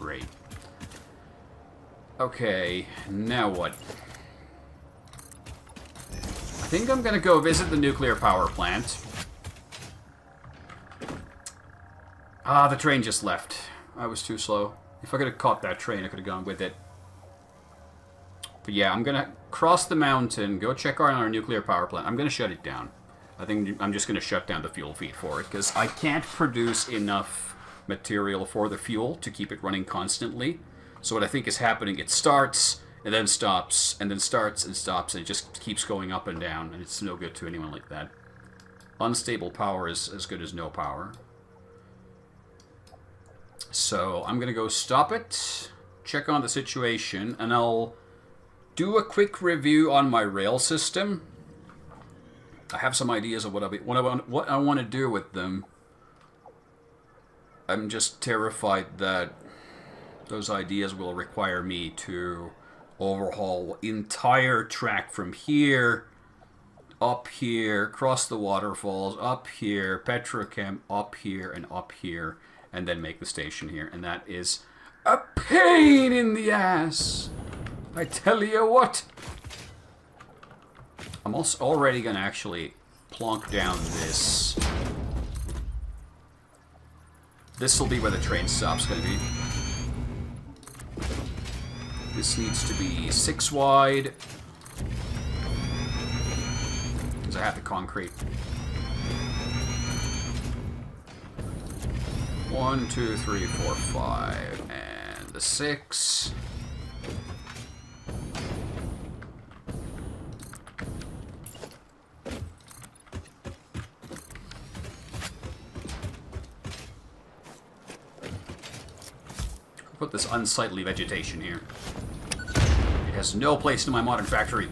Great. Okay, now what? I think I'm gonna go visit the nuclear power plant. Ah, the train just left. I was too slow. If I could have caught that train, I could have gone with it. But yeah, I'm gonna cross the mountain, go check on our nuclear power plant. I'm gonna shut it down. I think I'm just gonna shut down the fuel feed for it, because I can't produce enough material for the fuel to keep it running constantly. So what I think is happening, it starts, and then stops, and then starts and stops, and it just keeps going up and down, and it's no good to anyone like that. Unstable power is as good as no power. So I'm gonna go stop it, check on the situation, and I'll do a quick review on my rail system. I have some ideas of what I want to do with them. I'm just terrified that those ideas will require me to overhaul entire track from here, up here, across the waterfalls, up here, petrochem, up here, and then make the station here. And that is a pain in the ass. I tell you what. I'm also already going to actually plonk down this. This will be where the train stop's going to be. This needs to be 6 wide. Because I have the concrete. 1, 2, 3, 4, 5. And the 6. Put this unsightly vegetation here. It has no place in my modern factory.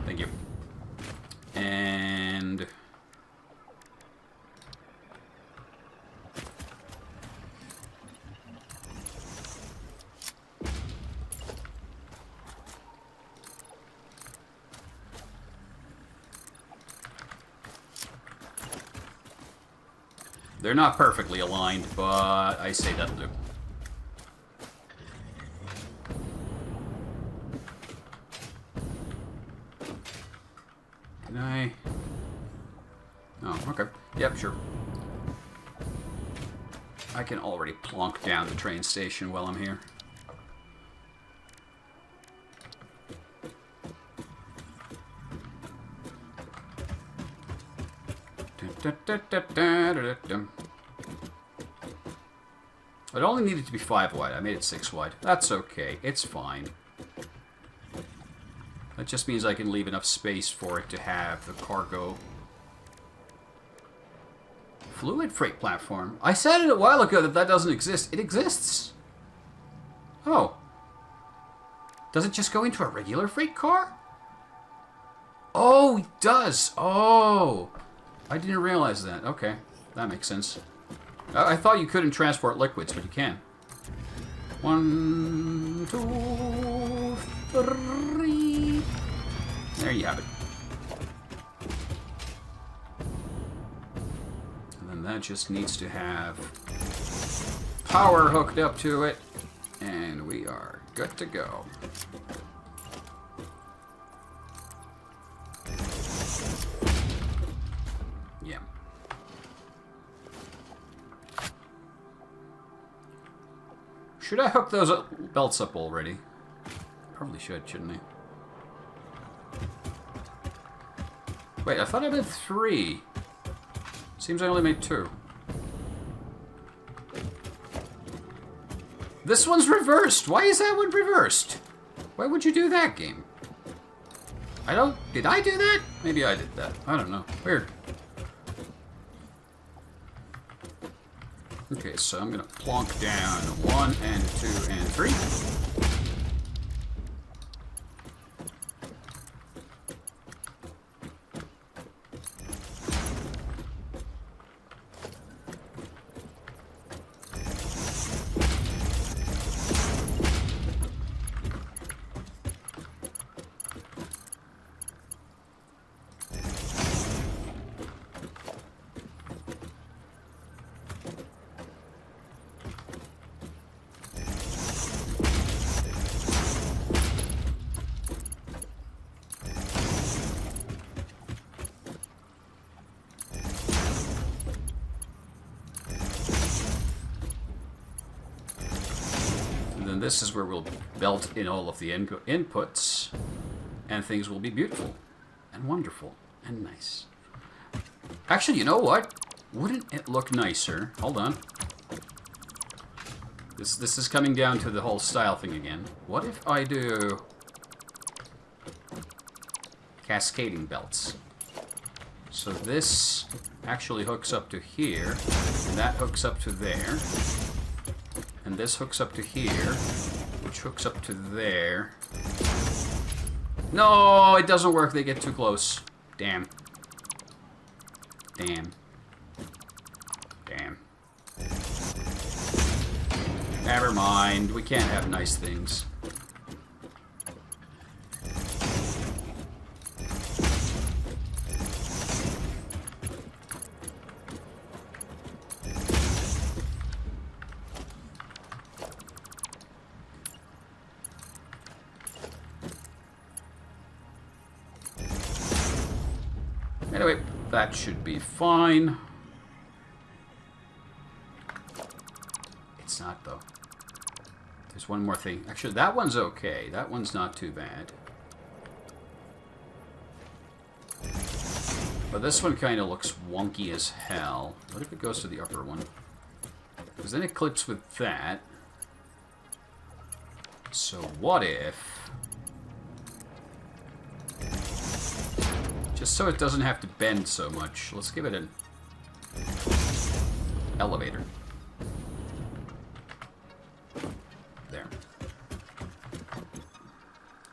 Thank you. And They're not perfectly aligned, but I say that'll do. Can I... Oh, okay. Yep, sure. I can already plonk down the train station while I'm here. It only needed to be 5 wide. I made it 6 wide. That's okay. It's fine. That just means I can leave enough space for it to have the cargo. Fluid freight platform. I said it a while ago that doesn't exist. It exists. Oh. Does it just go into a regular freight car? Oh, it does. Oh. I didn't realize that. Okay. That makes sense. I thought you couldn't transport liquids, but you can. 1, 2, 3. There you have it. And then that just needs to have power hooked up to it, and we are good to go. Yeah. Should I hook those belts up already? Probably should, shouldn't I? Wait, I thought I made 3. Seems I only made 2. This one's reversed. Why is that one reversed? Why would you do that, game? I don't... Did I do that? Maybe I did that. I don't know. Weird. Okay, so I'm gonna plonk down 1 and 2 and 3. This is where we'll belt in all of the inputs, and things will be beautiful, and wonderful, and nice. Actually, you know what? Wouldn't it look nicer? Hold on. This is coming down to the whole style thing again. What if I do cascading belts? So this actually hooks up to here, and that hooks up to there. And this hooks up to here, which hooks up to there. No, it doesn't work. They get too close. Damn. Damn. Damn. Never mind. We can't have nice things. Anyway, that should be fine. It's not, though. There's one more thing. Actually, that one's okay. That one's not too bad. But this one kind of looks wonky as hell. What if it goes to the upper one? Because then it clips with that. So what if... Just so it doesn't have to bend so much, let's give it an elevator. There.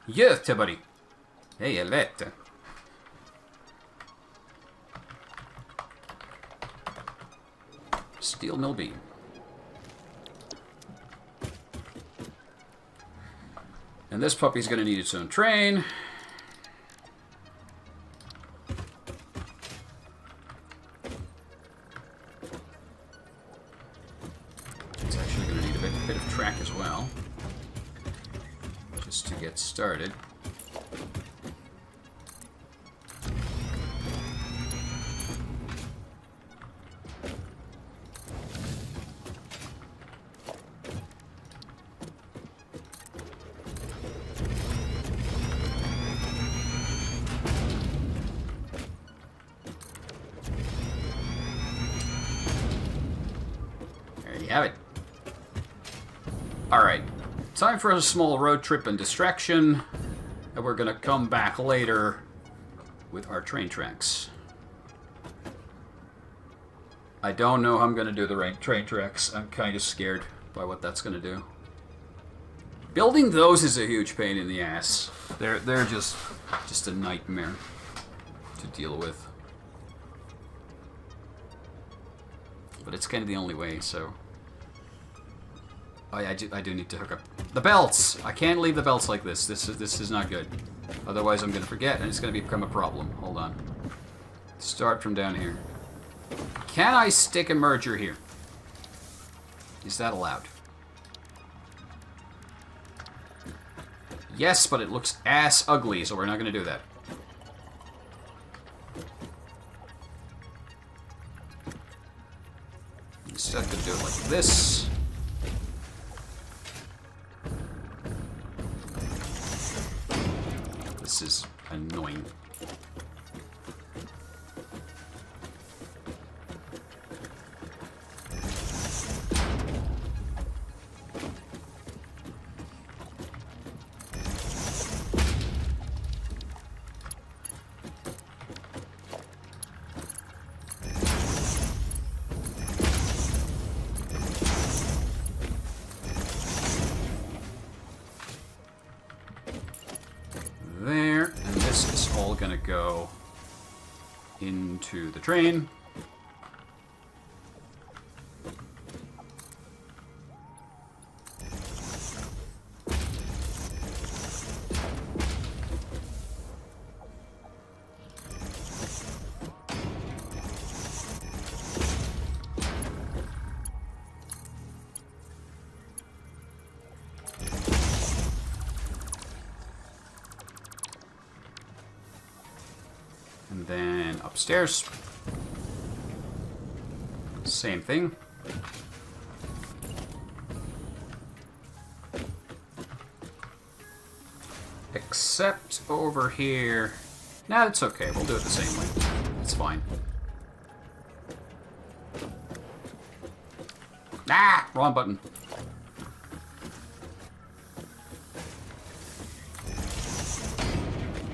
Yes, buddy. Hey, elevator. Steel mill beam. And this puppy's gonna need its own train. It's actually going to need a bit of track as well, just to get started. Have it. Alright, time for a small road trip and distraction, and we're gonna come back later with our train tracks. I don't know how I'm gonna do the right train tracks. I'm kind of scared by what that's gonna do. Building those is a huge pain in the ass. They're just a nightmare to deal with. But it's kind of the only way, so... Oh yeah, I do need to hook up the belts. I can't leave the belts like this. This is not good. Otherwise, I'm gonna forget, and it's gonna become a problem. Hold on. Start from down here. Can I stick a merger here? Is that allowed? Yes, but it looks ass ugly, so we're not gonna do that. Instead, I'm gonna do it like this. This is annoying. There, and this is all gonna go into the train. And then upstairs, same thing. Except over here, nah, it's okay. We'll do it the same way. It's fine. Ah, wrong button.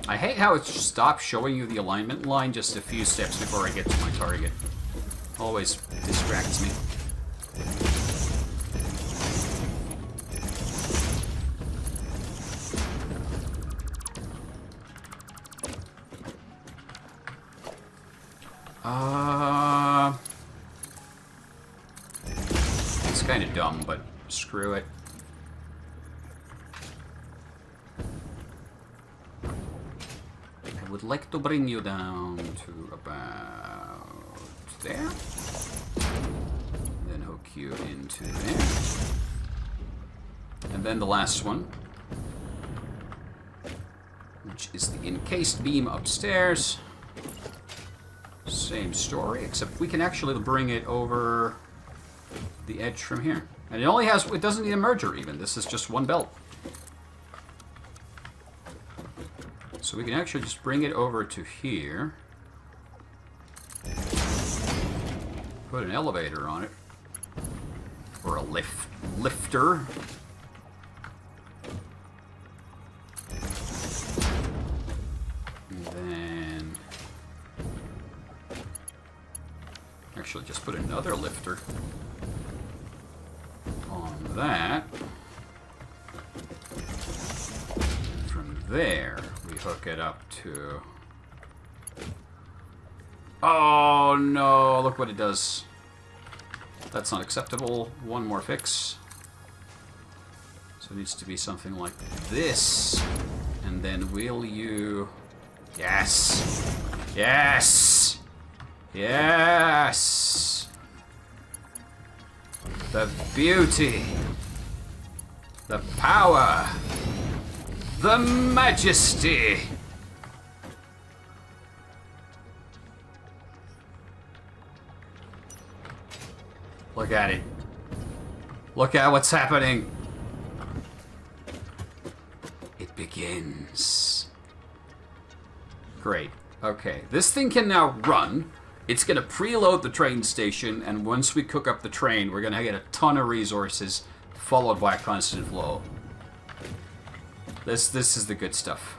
I hate how it stops showing you the alignment line just a few steps before I get to my target. Always distracts me. It's kind of dumb, but screw it. I would like to bring you down to about there. Then hook you into there. And then the last one, which is the encased beam upstairs. Same story, except we can actually bring it over the edge from here. And it only has, it doesn't need a merger even. This is just one belt. So we can actually just bring it over to here. Put an elevator on it. Or a lifter. And then actually just put another lifter on that. And from there we hook it up to... Oh no, look what it does. That's not acceptable. One more fix. So it needs to be something like this. And then will you... Yes! Yes! Yes! The beauty. The power. The majesty. Look at it. Look at what's happening. It begins. Great. Okay, this thing can now run. It's going to preload the train station, and once we cook up the train, we're going to get a ton of resources, followed by a constant flow. This is the good stuff.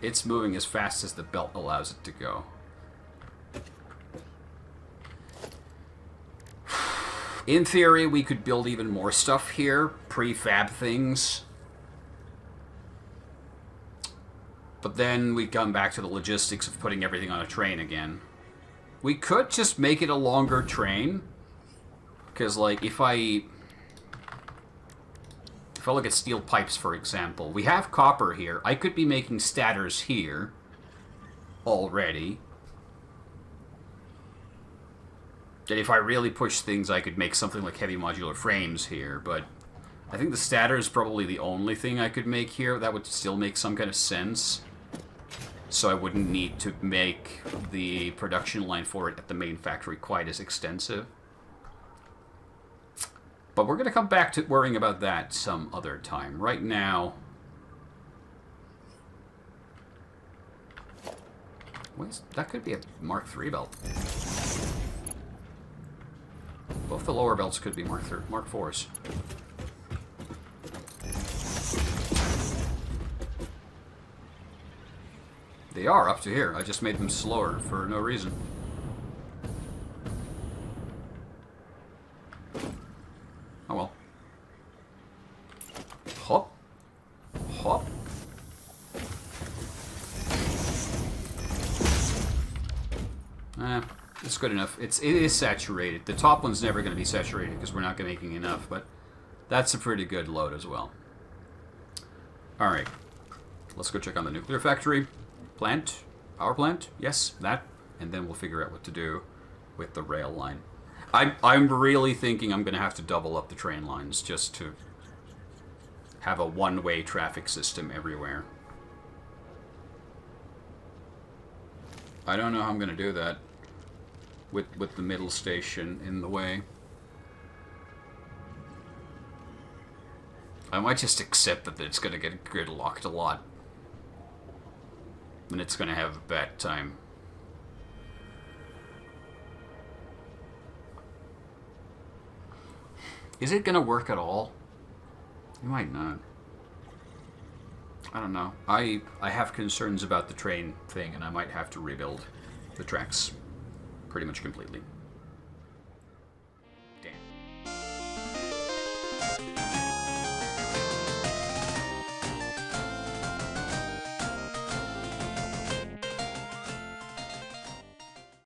It's moving as fast as the belt allows it to go. In theory, we could build even more stuff here, prefab things. But then we come back to the logistics of putting everything on a train again. We could just make it a longer train. Because, like, if I look at steel pipes, for example, we have copper here. I could be making statters here already. And if I really push things, I could make something like heavy modular frames here, but I think the statter is probably the only thing I could make here. That would still make some kind of sense. So I wouldn't need to make the production line for it at the main factory quite as extensive. But we're going to come back to worrying about that some other time. Right now... that could be a Mark III belt. Both the lower belts could be Mark IVs. They are up to here. I just made them slower for no reason. Oh well. Hop. Hop. It's good enough. It is saturated. The top one's never going to be saturated because we're not making enough, but that's a pretty good load as well. Alright. Let's go check on the nuclear factory. Plant. Power plant. Yes, that. And then we'll figure out what to do with the rail line. I'm really thinking I'm going to have to double up the train lines just to have a one-way traffic system everywhere. I don't know how I'm going to do that with the middle station in the way. I might just accept that it's going to get gridlocked a lot. And it's going to have a bad time. Is it going to work at all? It might not. I don't know. I have concerns about the train thing, and I might have to rebuild the tracks pretty much completely.